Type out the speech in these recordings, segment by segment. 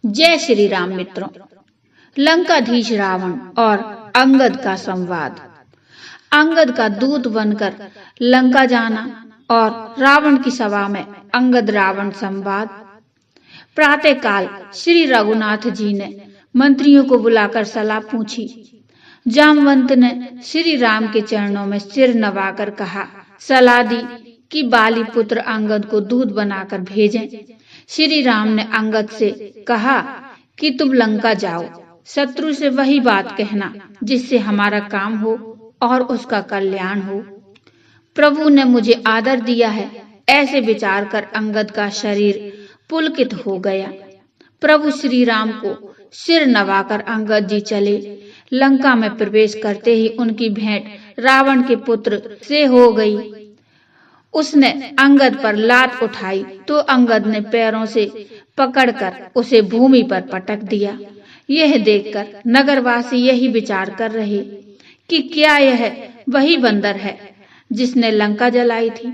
जय श्री राम मित्रों। लंकाधीश रावण और अंगद का संवाद। अंगद का दूत बनकर लंका जाना और रावण की सभा में अंगद रावण संवाद। प्रातः काल श्री रघुनाथ जी ने मंत्रियों को बुलाकर सलाह पूछी। जामवंत ने श्री राम के चरणों में सिर नवाकर कहा, सलाह दी कि बाली पुत्र अंगद को दूत बनाकर भेजें। श्री राम ने अंगद से कहा कि तुम लंका जाओ, शत्रु से वही बात कहना जिससे हमारा काम हो और उसका कल्याण हो। प्रभु ने मुझे आदर दिया है, ऐसे विचार कर अंगद का शरीर पुलकित हो गया। प्रभु श्री राम को सिर नवाकर अंगद जी चले। लंका में प्रवेश करते ही उनकी भेंट रावण के पुत्र से हो गई। उसने अंगद पर लात उठाई तो अंगद ने पैरों से पकड़कर उसे भूमि पर पटक दिया। यह देखकर नगरवासी यही विचार कर रहे कि क्या यह वही बंदर है जिसने लंका जलाई थी।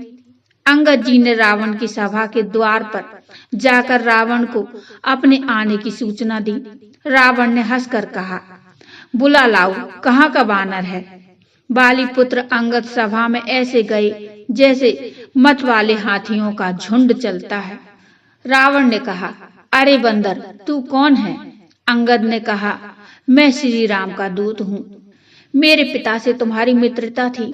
अंगद जी ने रावण की सभा के द्वार पर जाकर रावण को अपने आने की सूचना दी। रावण ने हंसकर कहा, बुला लाओ, कहाँ का बानर है। बाली पुत्र अंगद सभा में ऐसे गए जैसे मत वाले हाथियों का झुंड चलता है। रावण ने कहा, अरे बंदर, तू कौन है। अंगद ने कहा, मैं श्री राम का दूत हूँ। मेरे पिता से तुम्हारी मित्रता थी,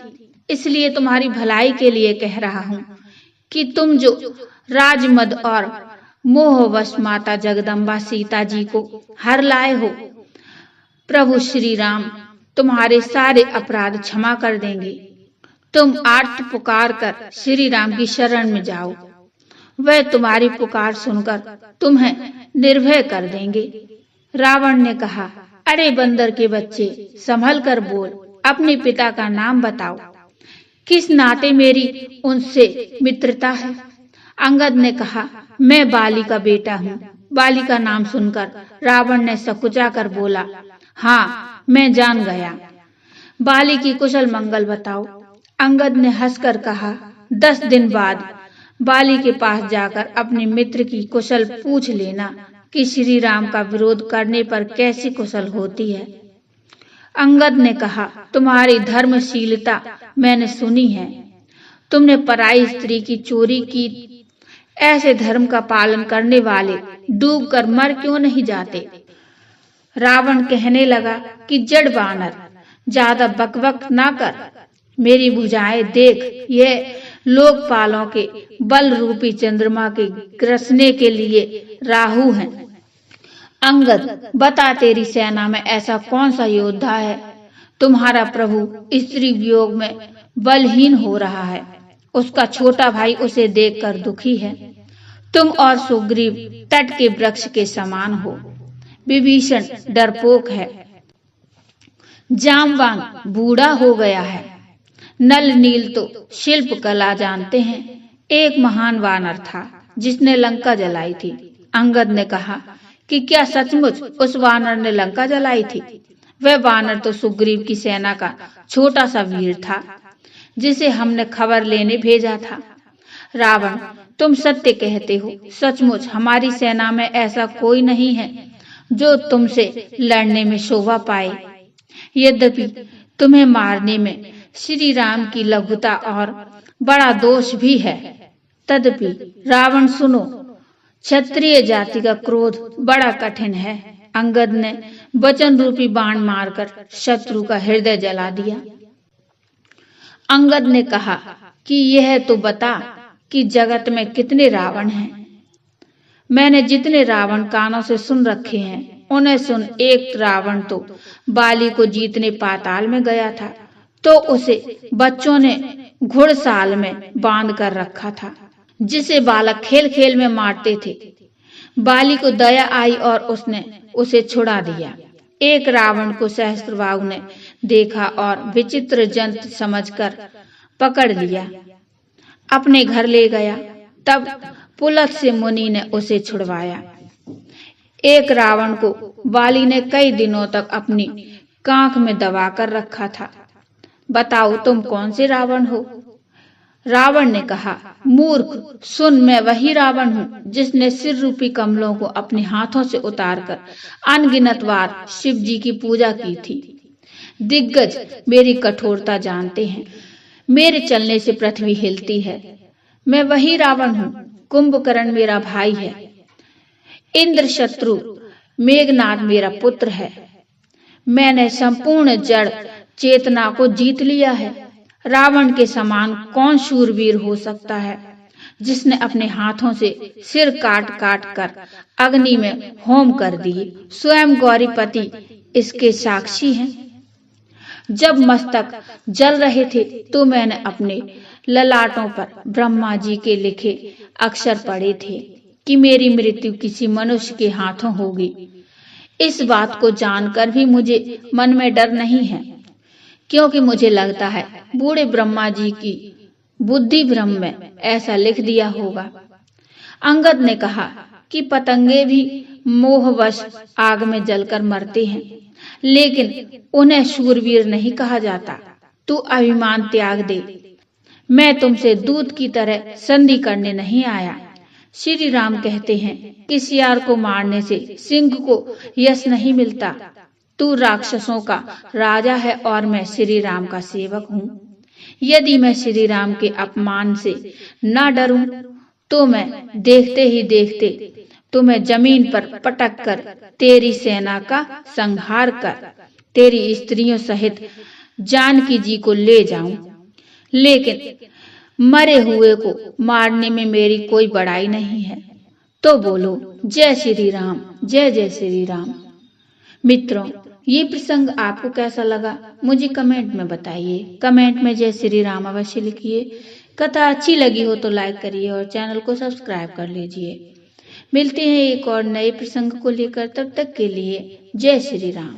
इसलिए तुम्हारी भलाई के लिए कह रहा हूँ कि तुम जो राजमद और मोहवश माता जगदम्बा सीता जी को हर लाए हो, प्रभु श्री राम तुम्हारे सारे अपराध क्षमा कर देंगे। तुम आर्त पुकार कर श्री राम की शरण में जाओ, वह तुम्हारी पुकार सुनकर तुम्हें निर्भय कर देंगे। रावण ने कहा, अरे बंदर के बच्चे, संभल कर बोल, अपने पिता का नाम बताओ, किस नाते मेरी उनसे मित्रता है। अंगद ने कहा, मैं बाली का बेटा हूँ। बाली का नाम सुनकर रावण ने सकुचा कर बोला, हाँ, मैं जान गया। बाली की कुशल मंगल बताओ। अंगद ने हंसकर कहा, 10 दिन बाद बाली के पास जाकर अपने मित्र की कुशल पूछ लेना कि श्री राम का विरोध करने पर कैसी कुशल होती है। अंगद ने कहा, तुम्हारी धर्मशीलता मैंने सुनी है। तुमने पराई स्त्री की चोरी की। ऐसे धर्म का पालन करने वाले डूबकर मर क्यों नहीं जाते। रावण कहने लगा कि जड़ बानर, ज्यादा बकबक ना कर। मेरी भुजाएं देख, ये लोकपालों के बल रूपी चंद्रमा के ग्रसने के लिए राहु हैं। अंगद, बता, तेरी सेना में ऐसा कौन सा योद्धा है। तुम्हारा प्रभु स्त्री वियोग में बलहीन हो रहा है। उसका छोटा भाई उसे देखकर दुखी है। तुम और सुग्रीव तट के वृक्ष के समान हो। विभीषण डरपोक है। जामवान बूढ़ा हो गया है। नल नील तो शिल्प कला जानते हैं। एक महान वानर था जिसने लंका जलाई थी। अंगद ने कहा कि क्या सचमुच उस वानर ने लंका जलाई थी। वह वानर तो सुग्रीव की सेना का छोटा सा वीर था जिसे हमने खबर लेने भेजा था। रावण, तुम सत्य कहते हो। सचमुच हमारी सेना में ऐसा कोई नहीं है जो तुमसे लड़ने में शोभा पाए। यद्यपि तुम्हें मारने में श्री राम की लघुता और बड़ा दोष भी है, तदपि रावण सुनो, क्षत्रिय जाति का क्रोध बड़ा कठिन है। अंगद ने वचन रूपी बाण मारकर शत्रु का हृदय जला दिया। अंगद ने कहा कि यह तो बता कि जगत में कितने रावण हैं। मैंने जितने रावण कानों से सुन रखे हैं उन्हें सुन। एक रावण तो बाली को जीतने पाताल में गया था, तो उसे बच्चों ने घुड़साल में बांध कर रखा था, जिसे बालक खेल खेल में मारते थे। बाली को दया आई और उसने उसे छुड़ा दिया। एक रावण को सहस्त्रबाहु ने देखा और विचित्र जंतु समझकर पकड़ लिया, अपने घर ले गया। तब पुलत से मुनि ने उसे छुड़वाया। एक रावण को बाली ने कई दिनों तक अपनी कांख में दबाकर रखा था। बताओ, तुम कौन से रावण हो। रावण ने कहा, मूर्ख सुन, मैं वही रावण हूँ जिसने सिर रूपी कमलों को अपने हाथों से उतारकर अनगिनत बार शिव जी की पूजा की थी। दिग्गज मेरी कठोरता जानते हैं, मेरे चलने से पृथ्वी हिलती है। मैं वही रावण हूँ। कुंभकर्ण मेरा भाई है, इंद्र शत्रु मेघनाद मेरा पुत्र है। मैंने संपूर्ण जड़ चेतना को जीत लिया है। रावण के समान कौन शूरवीर हो सकता है जिसने अपने हाथों से सिर काट काट कर अग्नि में होम कर दिए। स्वयं गौरीपति इसके साक्षी हैं। जब मस्तक जल रहे थे तो मैंने अपने ललाटों पर ब्रह्मा जी के लिखे अक्षर पढ़े थे कि मेरी मृत्यु किसी मनुष्य के हाथों होगी। इस बात को जानकर भी मुझे मन में डर नहीं है, क्योंकि मुझे लगता है बूढ़े ब्रह्मा जी की बुद्धि भ्रम में ऐसा लिख दिया होगा। अंगद ने कहा कि पतंगे भी मोहवश आग में जलकर मरते हैं, लेकिन उन्हें शूरवीर नहीं कहा जाता। तू अभिमान त्याग दे, मैं तुमसे दूत की तरह संधि करने नहीं आया। श्री राम कहते हैं कि सियार को मारने से सिंह को यश नहीं मिलता। तू राक्षसों का राजा है और मैं श्री राम का सेवक हूँ। यदि मैं श्री राम के अपमान से न डरूं तो मैं देखते ही देखते तुम्हें जमीन पर पटक कर तेरी सेना का संहार कर तेरी स्त्रियों सहित जानकी जी को ले जाऊं। लेकिन मरे हुए को मारने में मेरी कोई बड़ाई नहीं है। तो बोलो जय श्री राम, जय जय श्री राम। मित्रों, ये प्रसंग आपको कैसा लगा मुझे कमेंट में बताइए। कमेंट में जय श्री राम अवश्य लिखिए। कथा अच्छी लगी हो तो लाइक करिए और चैनल को सब्सक्राइब कर लीजिए। मिलते हैं एक और नए प्रसंग को लेकर, तब तक के लिए जय श्री राम।